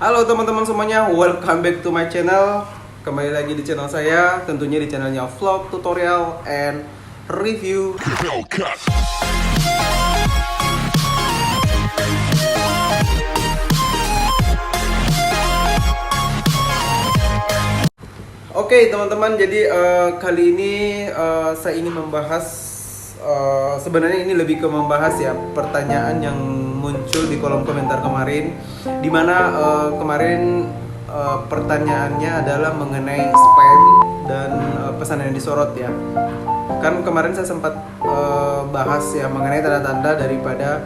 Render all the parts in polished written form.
Halo teman-teman semuanya, welcome back to my channel. Kembali lagi di channel saya, tentunya di channelnya vlog, tutorial, and review. Oke teman-teman, jadi kali ini saya ingin membahas, sebenarnya ini lebih ke membahas ya pertanyaan yang muncul di kolom komentar kemarin, dimana kemarin pertanyaannya adalah mengenai spam dan pesan yang disorot ya. Kan kemarin saya sempat bahas ya mengenai tanda-tanda daripada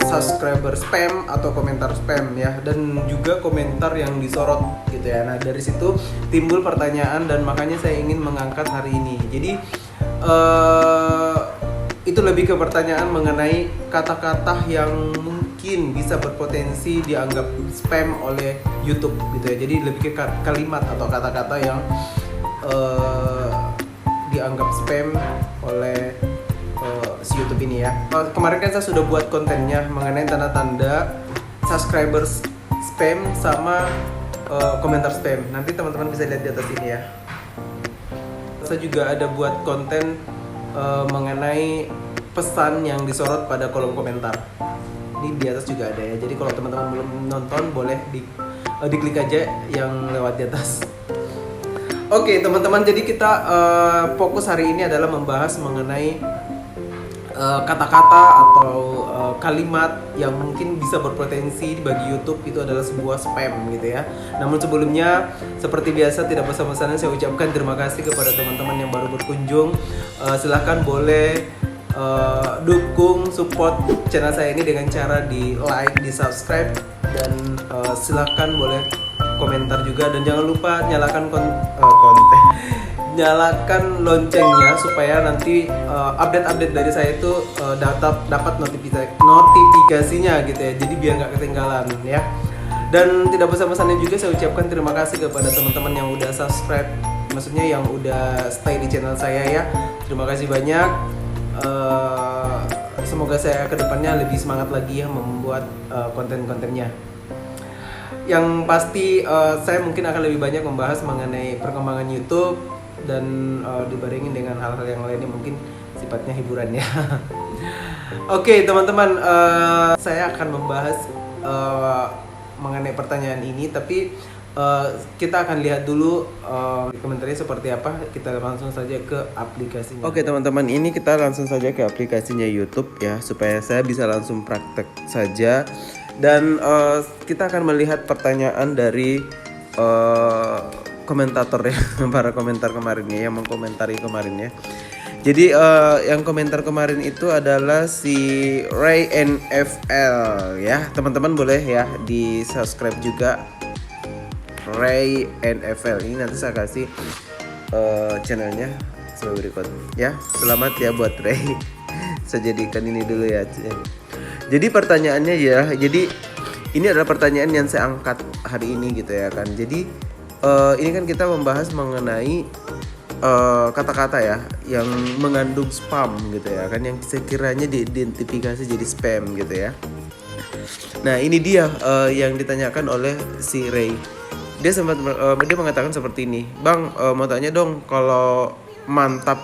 subscriber spam atau komentar spam ya, dan juga komentar yang disorot gitu ya. Nah dari situ timbul pertanyaan dan makanya saya ingin mengangkat hari ini. Jadi itu lebih ke pertanyaan mengenai kata-kata yang mungkin bisa berpotensi dianggap spam oleh YouTube gitu ya. Jadi lebih ke kalimat atau kata-kata yang dianggap spam oleh si YouTube ini ya. Kemarin kan saya sudah buat kontennya mengenai tanda-tanda subscribers spam sama komentar spam. Nanti teman-teman bisa lihat di atas ini ya. Saya juga ada buat konten mengenai pesan yang disorot pada kolom komentar. Ini di atas juga ada ya. Jadi kalau teman-teman belum nonton boleh diklik aja yang lewat di atas. Oke teman-teman, jadi kita fokus hari ini adalah membahas mengenai kata-kata atau kalimat yang mungkin bisa berpotensi bagi YouTube itu adalah sebuah spam gitu ya. Namun sebelumnya seperti biasa tidak bosan-bosannya saya ucapkan terima kasih kepada teman-teman yang baru berkunjung. Silahkan boleh dukung support channel saya ini dengan cara di like, di subscribe, dan silahkan boleh komentar juga, dan jangan lupa nyalakan nyalakan loncengnya supaya nanti update-update dari saya itu dapat notifikasinya gitu ya. Jadi biar nggak ketinggalan ya. Dan tidak bosan-bosannya juga saya ucapkan terima kasih kepada teman-teman yang udah subscribe, maksudnya yang udah stay di channel saya ya. Terima kasih banyak. Semoga saya kedepannya lebih semangat lagi ya membuat konten-kontennya. Yang pasti saya mungkin akan lebih banyak membahas mengenai perkembangan YouTube dan dibarengin dengan hal-hal yang lainnya, mungkin sifatnya hiburan ya. Oke teman-teman, saya akan membahas mengenai pertanyaan ini, tapi kita akan lihat dulu komentarnya seperti apa. Kita langsung saja ke aplikasinya. Oke teman-teman, ini kita langsung saja ke aplikasinya YouTube ya, supaya saya bisa langsung praktek saja. Dan kita akan melihat pertanyaan dari komentator ya, para komentar kemarin ya, yang mengkomentari kemarin ya. Jadi yang komentar kemarin itu adalah si Ray NFL ya. Teman-teman boleh ya di subscribe juga Ray NFL ini, nanti saya kasih channelnya sebagai berikut ya. Selamat ya buat Ray. Saya jadikan ini dulu ya. Jadi pertanyaannya ya, jadi ini adalah pertanyaan yang saya angkat hari ini gitu ya kan. Jadi ini kan kita membahas mengenai kata-kata ya yang mengandung spam gitu ya kan, yang sekiranya diidentifikasi jadi spam gitu ya. Nah ini dia yang ditanyakan oleh si Ray. Dia sempat dia mengatakan seperti ini, Bang, mau tanya dong, kalau mantap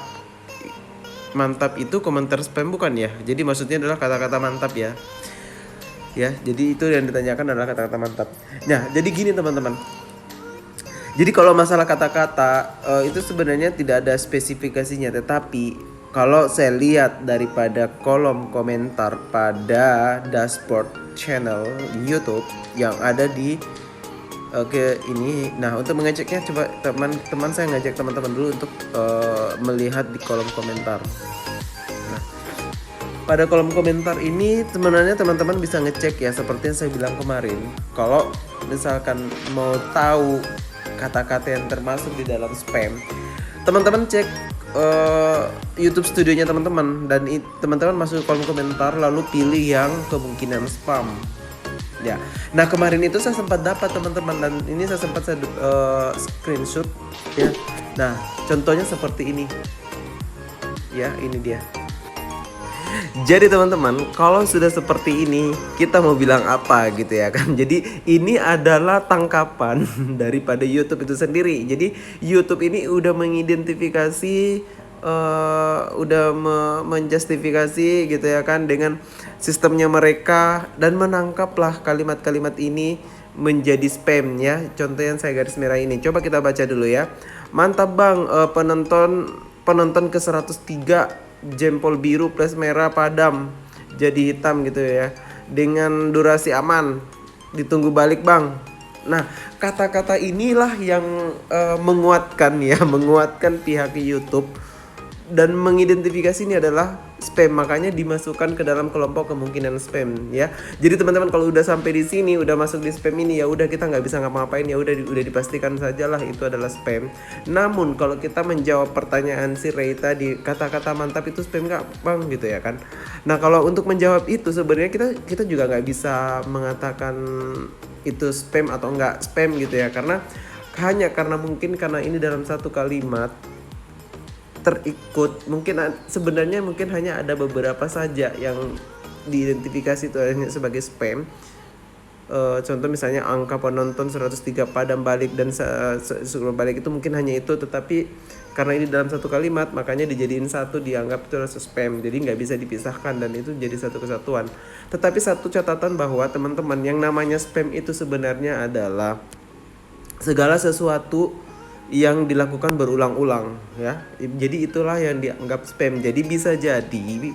itu komentar spam bukan ya? Jadi maksudnya adalah kata-kata mantap ya. Ya, jadi itu yang ditanyakan adalah kata-kata mantap. Nah, jadi gini teman-teman. Jadi kalau masalah kata-kata itu sebenarnya tidak ada spesifikasinya, tetapi kalau saya lihat daripada kolom komentar pada dashboard channel YouTube yang ada di ini. Nah, untuk mengeceknya coba teman-teman saya ngajak teman-teman dulu untuk melihat di kolom komentar. Nah, pada kolom komentar ini sebenarnya teman-teman bisa ngecek ya, seperti yang saya bilang kemarin. Kalau misalkan mau tahu kata-kata yang termasuk di dalam spam, teman-teman cek YouTube studionya teman-teman, dan teman-teman masuk ke kolom komentar lalu pilih yang kemungkinan spam ya. Nah kemarin itu saya sempat dapat teman-teman, dan ini saya sempat screenshot ya. Nah contohnya seperti ini ya, ini dia. Jadi teman-teman, kalau sudah seperti ini, kita mau bilang apa gitu ya kan? Jadi ini adalah tangkapan daripada YouTube itu sendiri. Jadi YouTube ini udah mengidentifikasi, menjustifikasi gitu ya kan dengan sistemnya mereka dan menangkaplah kalimat-kalimat ini menjadi spam ya. Contoh yang saya garis merah ini. Coba kita baca dulu ya. Mantap Bang, penonton ke 103 jempol biru plus merah padam jadi hitam gitu ya, dengan durasi aman, ditunggu balik Bang. Nah, kata-kata inilah yang menguatkan ya, menguatkan pihak YouTube dan mengidentifikasi ini adalah spam, makanya dimasukkan ke dalam kelompok kemungkinan spam ya. Jadi teman-teman kalau udah sampai di sini, udah masuk di spam ini, ya udah kita nggak bisa ngapa-ngapain, ya udah dipastikan sajalah itu adalah spam. Namun kalau kita menjawab pertanyaan si Ray tadi, kata-kata mantap itu spam nggak Bang gitu ya kan. Nah kalau untuk menjawab itu sebenarnya kita juga nggak bisa mengatakan itu spam atau nggak spam gitu ya, karena mungkin karena ini dalam satu kalimat terikut, mungkin sebenarnya mungkin hanya ada beberapa saja yang diidentifikasi itu hanya sebagai spam. Contoh misalnya angka penonton 103 padam balik dan sebelum balik itu mungkin hanya itu, tetapi karena ini dalam satu kalimat makanya dijadiin satu, dianggap itu adalah spam, jadi nggak bisa dipisahkan dan itu jadi satu kesatuan. Tetapi satu catatan bahwa teman-teman, yang namanya spam itu sebenarnya adalah segala sesuatu yang dilakukan berulang-ulang ya. Jadi itulah yang dianggap spam. Jadi bisa jadi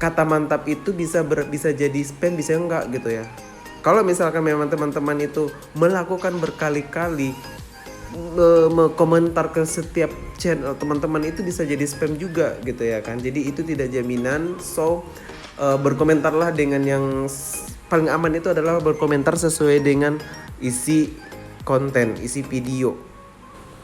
kata mantap itu bisa jadi spam, bisa enggak gitu ya. Kalau misalkan memang teman-teman itu melakukan berkali-kali komentar ke setiap channel teman-teman, itu bisa jadi spam juga gitu ya kan. Jadi itu tidak jaminan. So berkomentarlah dengan yang paling aman itu adalah berkomentar sesuai dengan isi konten, isi video.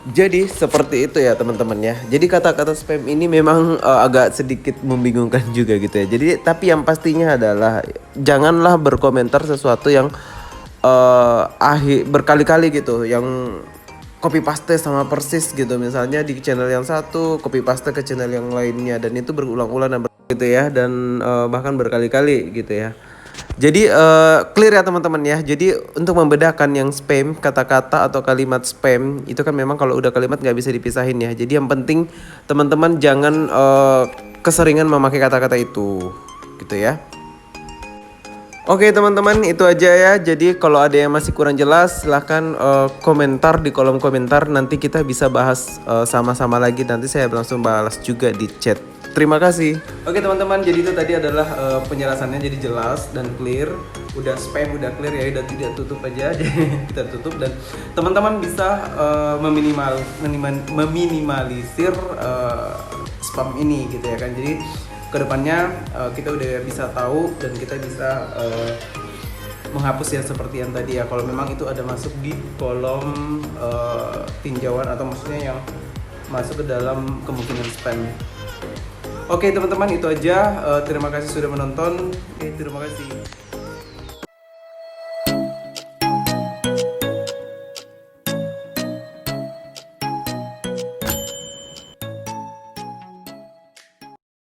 Jadi seperti itu ya teman-teman ya. Jadi kata-kata spam ini memang agak sedikit membingungkan juga gitu ya. Jadi tapi yang pastinya adalah janganlah berkomentar sesuatu yang berkali-kali gitu, yang copy paste sama persis gitu. Misalnya di channel yang satu copy paste ke channel yang lainnya, dan itu berulang-ulang dan gitu ya, dan bahkan berkali-kali gitu ya. Jadi clear ya teman-teman ya. Jadi untuk membedakan yang spam, kata-kata atau kalimat spam itu kan memang kalau udah kalimat nggak bisa dipisahin ya. Jadi yang penting teman-teman jangan keseringan memakai kata-kata itu gitu ya. Oke teman-teman, itu aja ya. Jadi kalau ada yang masih kurang jelas silahkan komentar di kolom komentar. Nanti kita bisa bahas sama-sama lagi. Nanti saya langsung balas juga di chat. Terima kasih. Oke teman-teman, jadi itu tadi adalah penjelasannya, jadi jelas dan clear. Udah spam, udah clear ya, udah tidak tutup aja. Jadi kita tutup dan teman-teman bisa meminimalisir spam ini gitu ya kan. Jadi kedepannya kita udah bisa tahu dan kita bisa menghapus yang seperti yang tadi ya. Kalau memang itu ada masuk di kolom tinjauan atau maksudnya yang masuk ke dalam kemungkinan spam. Oke teman-teman, itu aja. Terima kasih sudah menonton. Terima kasih.